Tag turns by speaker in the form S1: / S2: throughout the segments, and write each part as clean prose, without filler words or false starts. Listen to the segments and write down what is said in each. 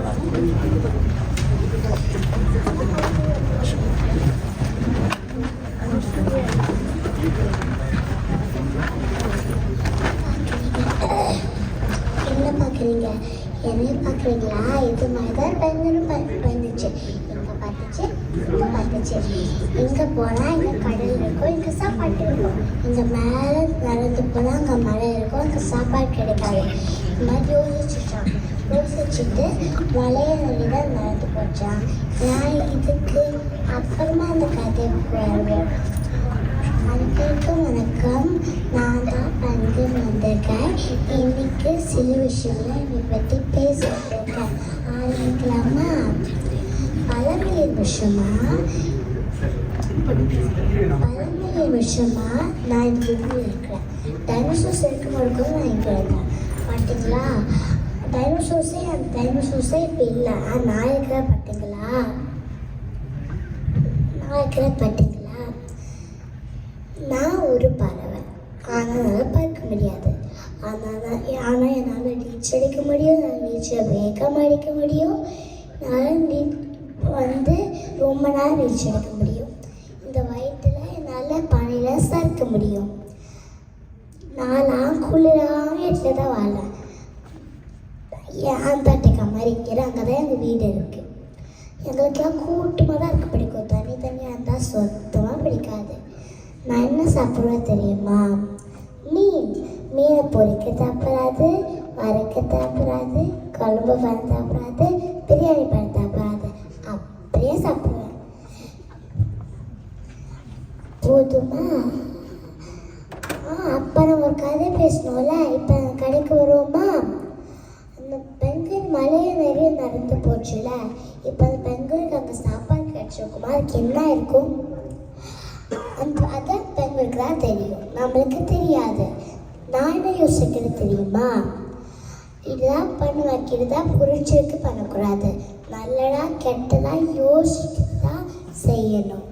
S1: என்ன பார்க்குறீங்க? என்னைய பார்க்குறீங்களா? இது மாதிரி தான் பெண்களும் வந்துச்சு. இங்கே பார்த்துச்சு, இங்கே பார்த்துச்சு. இங்கே போனால் இங்கே கடல் இருக்கும், இங்கே சாப்பாடு இருக்கும். இங்கே மேலே நடந்து போனால் அங்கே மழை இருக்கும், அங்கே சாப்பாடு கிடைக்காது. இந்த மாதிரி யோசிச்சுட்டான். யோசிச்சுட்டு மலையை நோக்கி தான் நடந்து போச்சான். நான் இதுக்கு அப்புறமா அந்த கதையை போயிடுவேன். அனைவருக்கும் வணக்கம். நான் தான் பங்கன் வந்திருக்கேன். இன்னைக்கு சில விஷயங்கள் என்னை பற்றி பேசிட்டுருக்கேன். ஆரம்பிக்கலாமா? பழமொழி விஷயமா நான் இந்த ஊரில் இருக்கிறேன். டைனோசர்ஸ் இருக்கும்போது நான் இங்கே இருக்கேன். பார்த்தீங்களா? டைனோசர்ஸே இப்போ இல்லை. நான் இருக்கிற பார்த்தீங்களா? நான் ஒரு பறவை. ஆனால் பறக்க முடியாது. ஆனால் என்னால் நீச்சல் அடிக்க முடியும். நான் நீச்சல் வேகமாக அடிக்க முடியும். நான் ரொம்ப நேரம் நீச்சல் அடிக்க முடியும். இந்த வயிற்றில் என்னால் பனியில் சறுக்க முடியும். நான் குளிரான இடத்துல தான் வாழேன். அண்டார்டிகா மாதிரி இருக்கிற அங்கே தான் எங்கள் வீடு இருக்குது. எங்களுக்கெல்லாம் கூட்டமாக தான் இருக்க பிடிக்கும். தனியாக இருந்தால் சுத்தமாக பிடிக்காது. நான் என்ன சாப்பிடுவேன் தெரியுமா? மீனை பொரிக்க சாப்பிடாது, வறுக்க சாப்பிடாது, குழம்பு பண்ண சாப்பிடாது, பிரியாணி பண்ண சாப்பிடாது. அப்படியே சாப்பிடுவேன். போதுமா? அப்போ நம்ம ஒரு கதை பேசணும்ல. இப்போ கடைக்கு வருவோமா? அந்த பெண்கள் மலையை நிறைய நடந்து போச்சுல. இப்போ அந்த பெண்களுக்கு அங்கே சாப்பாடு கிடைச்சிருக்குமா? அதுக்கு என்ன இருக்கும்? அதான் பெண்களுக்கு தான் தெரியும், நம்மளுக்கு தெரியாது. நான் என்ன யோசிக்கிறது தெரியுமா? இதுதான் பண்ணுவேன், இதுதான் புரிச்சிருக்கு பண்ணக்கூடாது. நல்லதா கெட்டதா யோசிச்சு தான் செய்யணும்.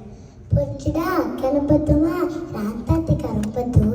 S1: புரிஞ்சுதா? கிளம்பத்துமா? அண்டார்டிகா ரொம்ப தூரம்.